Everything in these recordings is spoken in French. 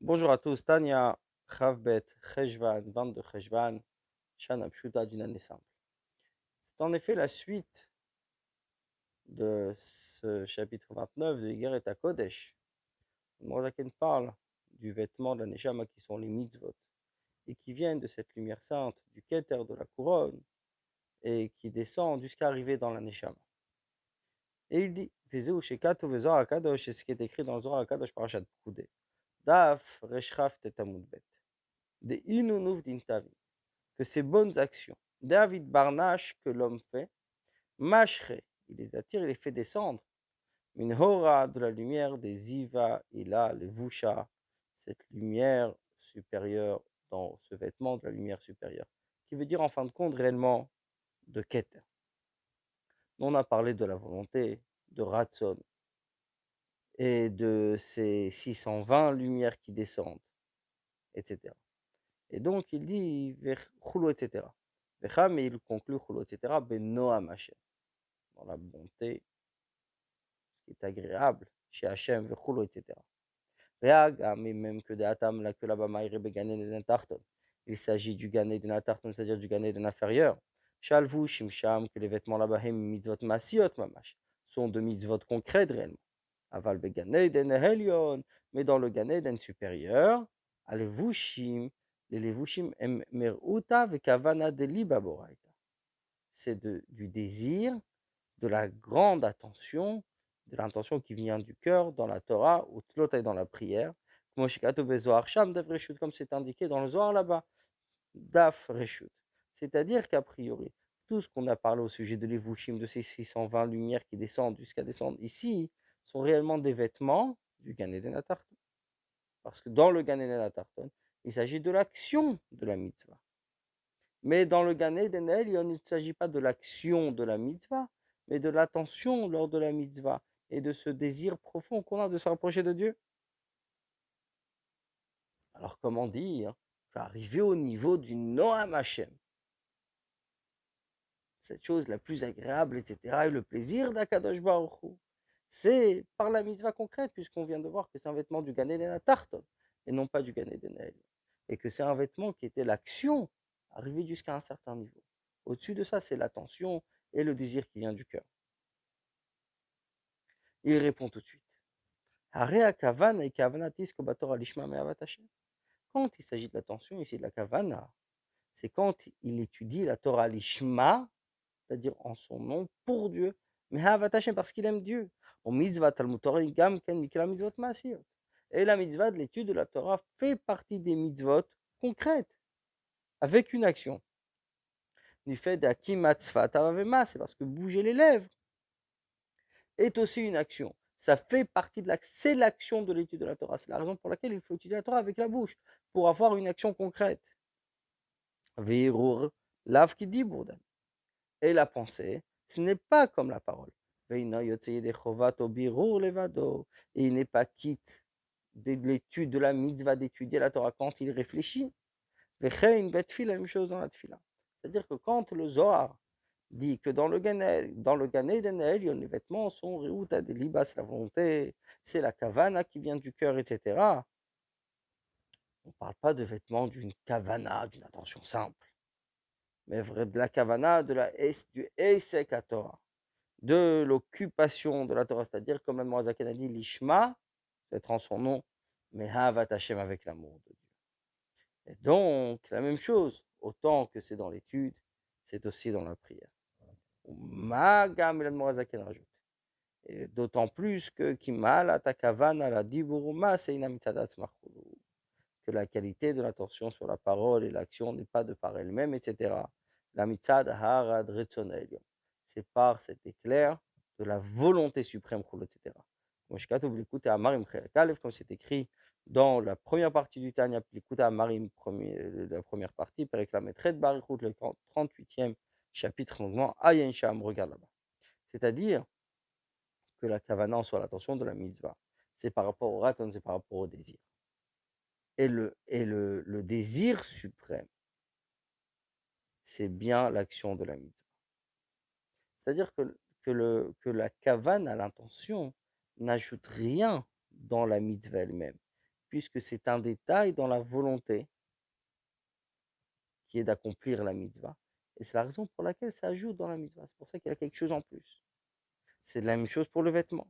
Bonjour à tous, Tania, Chavbet, Cheshvan, 22 Cheshvan, Shana Pshuta d'une année simple. C'est en effet la suite de ce chapitre 29 de Igeret HaKodesh. Morazaken parle du vêtement de la Neshama qui sont les mitzvot et qui viennent de cette lumière sainte, du Keter de la couronne et qui descendent jusqu'à arriver dans la Neshama. Et il dit, Vezeu Shekatu Vezor HaKadosh, c'est ce qui est écrit dans le Zohar HaKadosh Parashat Pkudé. Daf Reshchaf Tetamud Bet. De Inunuv Dintavi. Que ces bonnes actions, David Barnache, que l'homme fait, Mashre, il les attire, il les fait descendre, Minhora, de la lumière des Iva, et là, le Vusha, cette lumière supérieure dans ce vêtement de la lumière supérieure, qui veut dire en fin de compte réellement de Keter. On a parlé de la volonté, de Ratson, et de ces 620 lumières qui descendent, etc. Et donc il dit, Chulo, etc. Mais il conclut, Chulo, etc., Ben Noam Hashem, dans la bonté, ce qui est agréable chez Hachem, Chulo, etc. Mais même que de Atam, là, que là-bas, Maïre Begané de Natarton. Il s'agit du Gané de Natarton, c'est-à-dire du Gané de l'inférieur. Shalvu, Shimsham, que les vêtements là-bas, mitzvot masiot mamash, sont de mitzvot concrètes réellement. Aval Begané de Nehelion, mais dans le Gané d'En supérieur, Al-Vushim, les Levushim, Meruta, Vekavana de Libaboraita. C'est du désir, de la grande attention, de l'intention qui vient du cœur dans la Torah, ou l'autre est dans la prière, comme c'est indiqué dans le Zohar là-bas, Daf Reshut. C'est-à-dire qu'a priori, tout ce qu'on a parlé au sujet de l'Evushim, de ces 620 lumières qui descendent jusqu'à descendre ici, sont réellement des vêtements du Gan Eden Atarton. Parce que dans le Gan Eden Atarton, il s'agit de l'action de la mitzvah. Mais dans le Gan Eden, il ne s'agit pas de l'action de la mitzvah, mais de l'attention lors de la mitzvah et de ce désir profond qu'on a de se rapprocher de Dieu. Alors comment dire qu'arriver au niveau du Noam Hashem, cette chose la plus agréable, etc., et le plaisir d'Akadosh Baruch Hu, c'est par la mitzvah concrète, puisqu'on vient de voir que c'est un vêtement du Gan Eden à Tarton, et non pas du Gan Eden, et que c'est un vêtement qui était l'action, arrivé jusqu'à un certain niveau. Au-dessus de ça, c'est l'attention et le désir qui vient du cœur. Il répond tout de suite. Quand il s'agit de l'attention, ici de la kavana, c'est quand il étudie la Torah lishma, c'est-à-dire en son nom, pour Dieu, mais parce qu'il aime Dieu. Et la mitzvah de l'étude de la Torah fait partie des mitzvot concrètes, avec une action. Du fait c'est parce que bouger les lèvres est aussi une action. Ça fait partie de c'est l'action de l'étude de la Torah. C'est la raison pour laquelle il faut étudier la Torah avec la bouche, pour avoir une action concrète. Veirur, lav qui dit bourdan. Et la pensée, ce n'est pas comme la parole. Et il n'est pas quitte de l'étude de la mitzvah d'étudier la Torah quand il réfléchit. La même chose dans la tfila. C'est-à-dire que quand le Zohar dit que dans le Gan Eden, les vêtements sont Reuta des Libas, c'est la volonté, c'est la kavana qui vient du cœur, etc. On ne parle pas de vêtements d'une kavana, d'une attention simple, mais de la kavana, du Esek Torah, de l'occupation de la Torah, c'est-à-dire comme le Morazaken a dit, l'Ishma, c'est en son nom, mais Havat Hashem avec l'amour de Dieu. Et donc, la même chose, autant que c'est dans l'étude, c'est aussi dans la prière. Magam et Morazaken rajoute. Et d'autant plus que que la qualité de l'attention sur la parole et l'action n'est pas de par elle-même, etc. La mitzad harad retzonel. C'est par cet éclair de la volonté suprême, etc. Comme c'est écrit dans la première partie du Tanya, la première partie, le 38e chapitre, Ayen Sham, regarde là-bas. C'est-à-dire que la kavana soit l'attention de la mitzvah. C'est par rapport au raton, c'est par rapport au désir. Et le désir suprême, c'est bien l'action de la mitzvah. C'est-à-dire que la kavana, l'intention, n'ajoute rien dans la mitzvah elle-même, puisque c'est un détail dans la volonté qui est d'accomplir la mitzvah. Et c'est la raison pour laquelle ça ajoute dans la mitzvah. C'est pour ça qu'il y a quelque chose en plus. C'est la même chose pour le vêtement.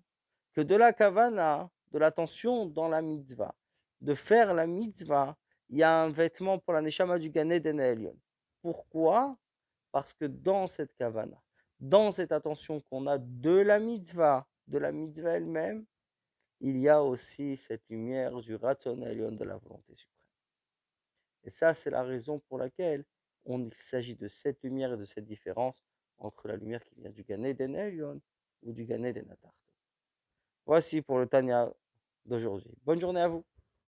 Que de la kavana, de l'attention dans la mitzvah, de faire la mitzvah, il y a un vêtement pour la neshama du Gan Eden Elyon. Pourquoi? Parce que dans cette kavana, dans cette attention qu'on a de la mitzvah elle-même, il y a aussi cette lumière du Ratzon Elyon, de la volonté suprême. Et ça, c'est la raison pour laquelle il s'agit de cette lumière et de cette différence entre la lumière qui vient du Gan Eden Elyon ou du Gan Eden Atarto. Voici pour le Tanya d'aujourd'hui. Bonne journée à vous.